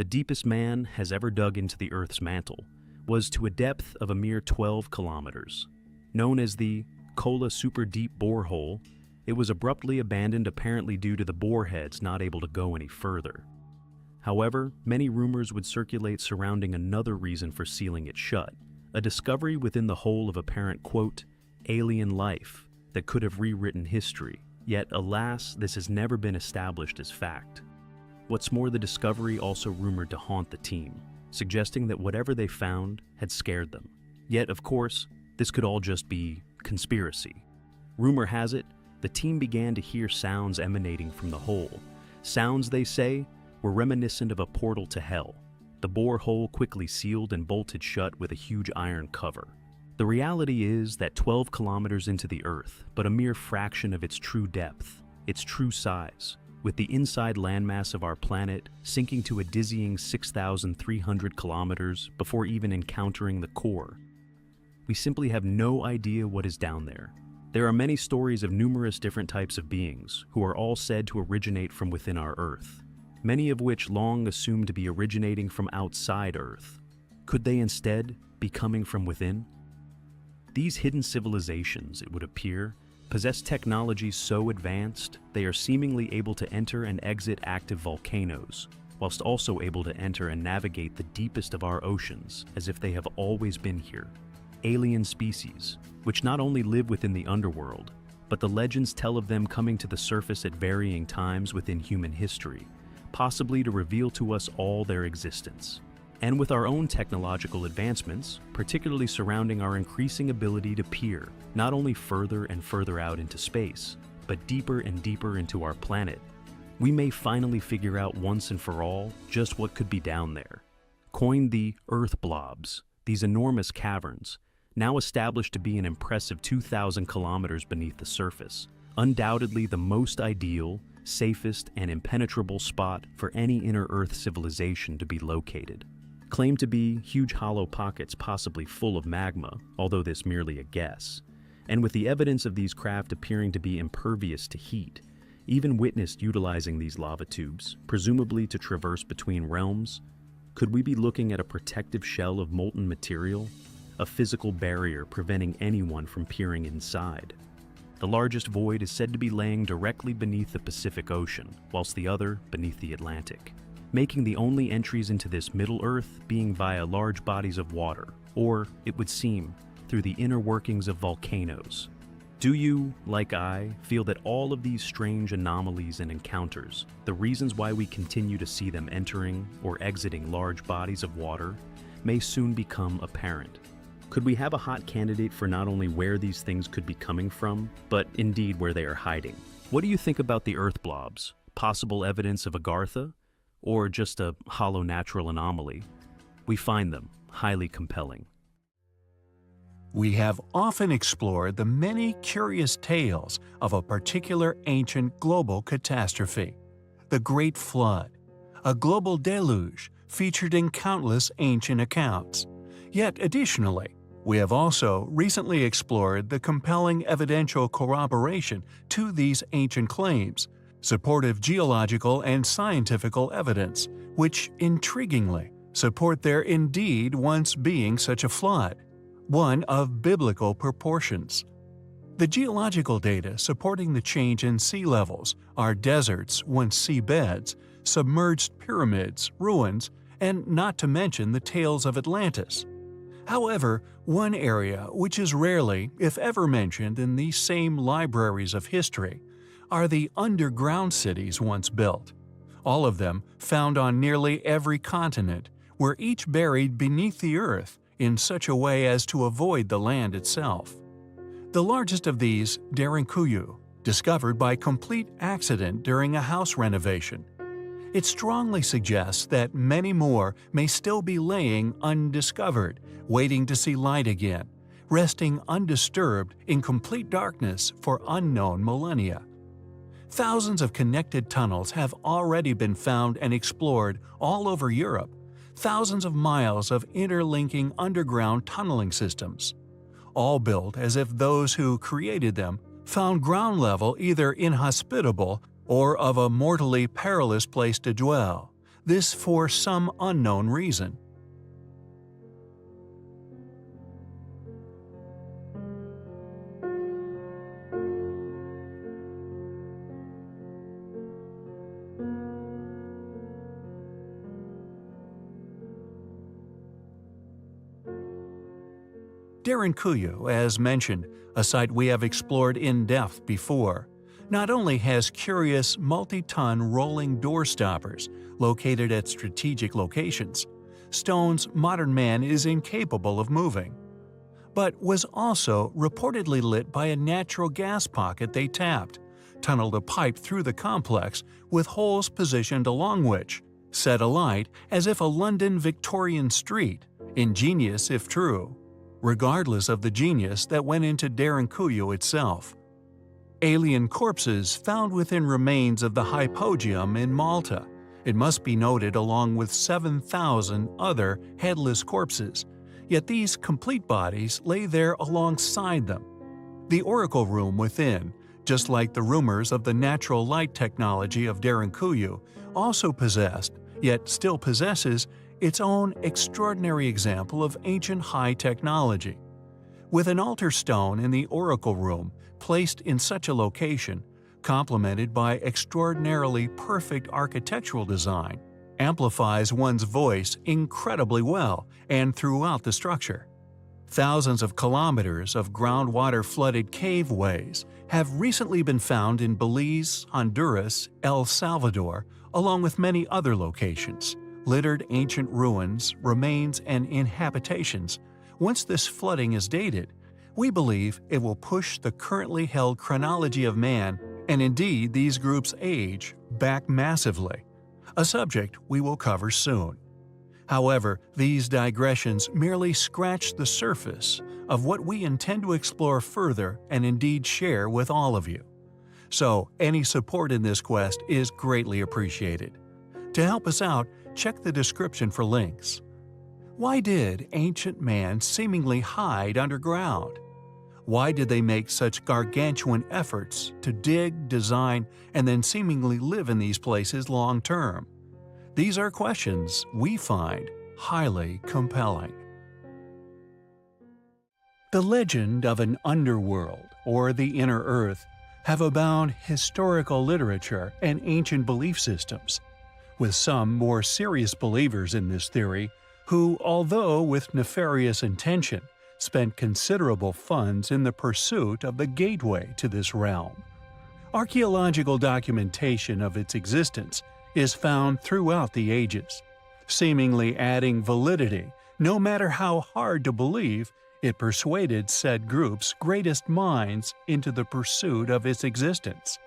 the deepest man has ever dug into the Earth's mantle, was to a depth of a mere 12 kilometers. Known as the Kola Superdeep Borehole, it was abruptly abandoned apparently due to the boreheads not able to go any further. However, many rumors would circulate surrounding another reason for sealing it shut, a discovery within the hole of apparent, quote, alien life that could have rewritten history. Yet, alas, this has never been established as fact. What's more, the discovery also rumored to haunt the team, suggesting that whatever they found had scared them. Yet, of course, this could all just be conspiracy. Rumor has it, the team began to hear sounds emanating from the hole. Sounds, they say, were reminiscent of a portal to hell. The borehole quickly sealed and bolted shut with a huge iron cover. The reality is that 12 kilometers into the Earth, but a mere fraction of its true depth, its true size, with the inside landmass of our planet sinking to a dizzying 6,300 kilometers before even encountering the core. We simply have no idea what is down there. There are many stories of numerous different types of beings who are all said to originate from within our Earth, many of which long assumed to be originating from outside Earth. Could they instead be coming from within? These hidden civilizations, it would appear, possess technology so advanced they are seemingly able to enter and exit active volcanoes, whilst also able to enter and navigate the deepest of our oceans as if they have always been here. Alien species, which not only live within the underworld, but the legends tell of them coming to the surface at varying times within human history, possibly to reveal to us all their existence. And with our own technological advancements, particularly surrounding our increasing ability to peer not only further and further out into space, but deeper and deeper into our planet, we may finally figure out once and for all just what could be down there. Coined the Earth blobs, these enormous caverns, now established to be an impressive 2,000 kilometers beneath the surface, undoubtedly the most ideal, safest, and impenetrable spot for any inner Earth civilization to be located. Claimed to be huge hollow pockets possibly full of magma, although this merely a guess. And with the evidence of these craft appearing to be impervious to heat, even witnessed utilizing these lava tubes, presumably to traverse between realms, could we be looking at a protective shell of molten material, a physical barrier preventing anyone from peering inside? The largest void is said to be laying directly beneath the Pacific Ocean, whilst the other beneath the Atlantic, making the only entries into this Middle Earth being via large bodies of water, or, it would seem, through the inner workings of volcanoes. Do you, like I, feel that all of these strange anomalies and encounters, the reasons why we continue to see them entering or exiting large bodies of water, may soon become apparent? Could we have a hot candidate for not only where these things could be coming from, but indeed where they are hiding? What do you think about the Earth blobs? Possible evidence of Agartha? Or just a hollow natural anomaly? We find them highly compelling. We have often explored the many curious tales of a particular ancient global catastrophe, the Great Flood, a global deluge featured in countless ancient accounts. Yet additionally, we have also recently explored the compelling evidential corroboration to these ancient claims, supportive geological and scientific evidence, which, intriguingly, support there indeed once being such a flood, one of biblical proportions. The geological data supporting the change in sea levels are deserts, once seabeds, submerged pyramids, ruins, and not to mention the tales of Atlantis. However, one area which is rarely, if ever, mentioned in these same libraries of history are the underground cities once built, all of them found on nearly every continent, were each buried beneath the earth in such a way as to avoid the land itself. The largest of these, Derinkuyu, discovered by complete accident during a house renovation. It strongly suggests that many more may still be laying undiscovered, waiting to see light again, resting undisturbed in complete darkness for unknown millennia. Thousands of connected tunnels have already been found and explored all over Europe, thousands of miles of interlinking underground tunneling systems, all built as if those who created them found ground level either inhospitable or of a mortally perilous place to dwell, this for some unknown reason. Derinkuyu, as mentioned, a site we have explored in depth before, not only has curious multi-ton rolling door stoppers located at strategic locations, stones modern man is incapable of moving, but was also reportedly lit by a natural gas pocket they tapped, tunneled a pipe through the complex with holes positioned along which, set alight as if a London Victorian street, ingenious if true, regardless of the genius that went into Derinkuyu itself. Alien corpses found within remains of the hypogeum in Malta, it must be noted, along with 7,000 other headless corpses, yet these complete bodies lay there alongside them. The oracle room within, just like the rumors of the natural light technology of Derinkuyu, also possessed, yet still possesses, its own extraordinary example of ancient high technology. With an altar stone in the oracle room placed in such a location, complemented by extraordinarily perfect architectural design, amplifies one's voice incredibly well and throughout the structure. Thousands of kilometers of groundwater-flooded caveways have recently been found in Belize, Honduras, El Salvador, along with many other locations. Littered ancient ruins, remains, and inhabitations. Once this flooding is dated, we believe it will push the currently held chronology of man, and indeed these groups' age, back massively, a subject we will cover soon. However, these digressions merely scratch the surface of what we intend to explore further and indeed share with all of you. So, any support in this quest is greatly appreciated. To help us out, check the description for links. Why did ancient man seemingly hide underground? Why did they make such gargantuan efforts to dig, design, and then seemingly live in these places long term? These are questions we find highly compelling. The legend of an underworld, or the inner earth, have abound historical literature and ancient belief systems, with some more serious believers in this theory who, although with nefarious intention, spent considerable funds in the pursuit of the gateway to this realm. Archaeological documentation of its existence is found throughout the ages, seemingly adding validity no matter how hard to believe it persuaded said group's greatest minds into the pursuit of its existence.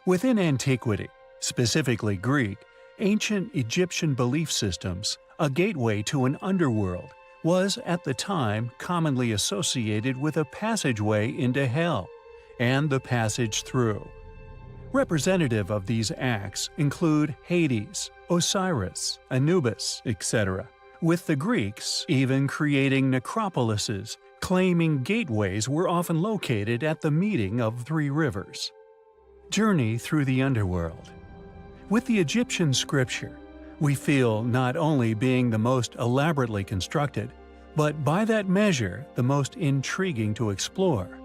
Within antiquity, specifically Greek, ancient Egyptian belief systems, a gateway to an underworld was at the time commonly associated with a passageway into hell and the passage through. Representative of these acts include Hades, Osiris, Anubis, etc., with the Greeks even creating necropolises, claiming gateways were often located at the meeting of three rivers. Journey through the underworld. With the Egyptian scripture, we feel not only being the most elaborately constructed, but by that measure the most intriguing to explore.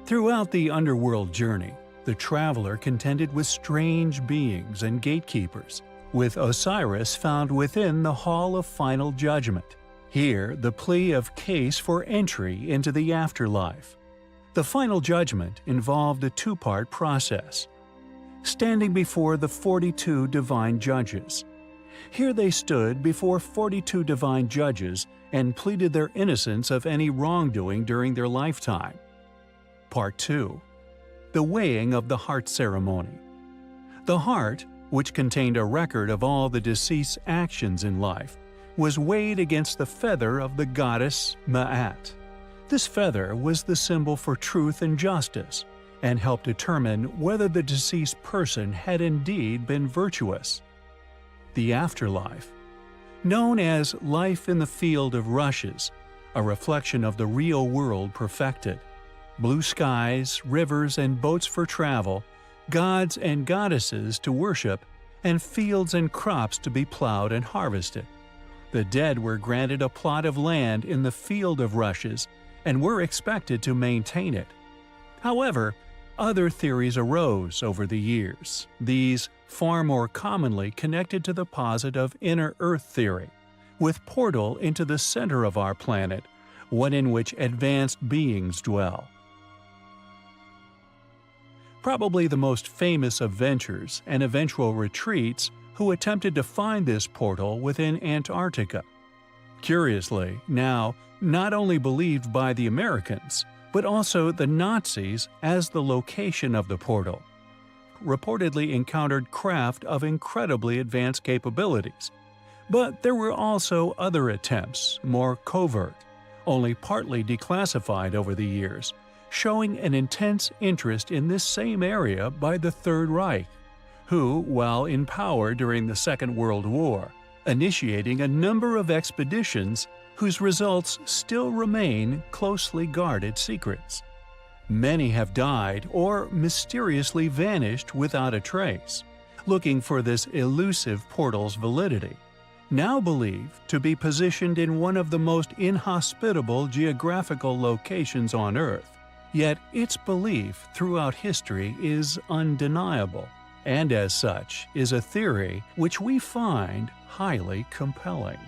Throughout the underworld journey, the traveler contended with strange beings and gatekeepers, with Osiris found within the Hall of Final Judgment. Here, the plea of case for entry into the afterlife. The Final Judgment involved a two-part process. Standing before the 42 divine judges. Here they stood before 42 divine judges and pleaded their innocence of any wrongdoing during their lifetime. Part 2. The weighing of the heart ceremony. The heart, which contained a record of all the deceased's actions in life, was weighed against the feather of the goddess Ma'at. This feather was the symbol for truth and justice, and helped determine whether the deceased person had indeed been virtuous. The afterlife. Known as life in the field of rushes, a reflection of the real world perfected. Blue skies, rivers, and boats for travel, gods and goddesses to worship, and fields and crops to be plowed and harvested. The dead were granted a plot of land in the field of rushes and were expected to maintain it. However, other theories arose over the years, these far more commonly connected to the posit of inner Earth theory, with portal into the center of our planet, one in which advanced beings dwell. Probably the most famous of ventures and eventual retreats who attempted to find this portal within Antarctica. Curiously, now not only believed by the Americans, but also the Nazis as the location of the portal. Reportedly encountered craft of incredibly advanced capabilities. But there were also other attempts, more covert, only partly declassified over the years, showing an intense interest in this same area by the Third Reich, who, while in power during the Second World War, initiating a number of expeditions whose results still remain closely guarded secrets. Many have died or mysteriously vanished without a trace, looking for this elusive portal's validity, now believed to be positioned in one of the most inhospitable geographical locations on Earth. Yet its belief throughout history is undeniable, and as such is a theory which we find highly compelling.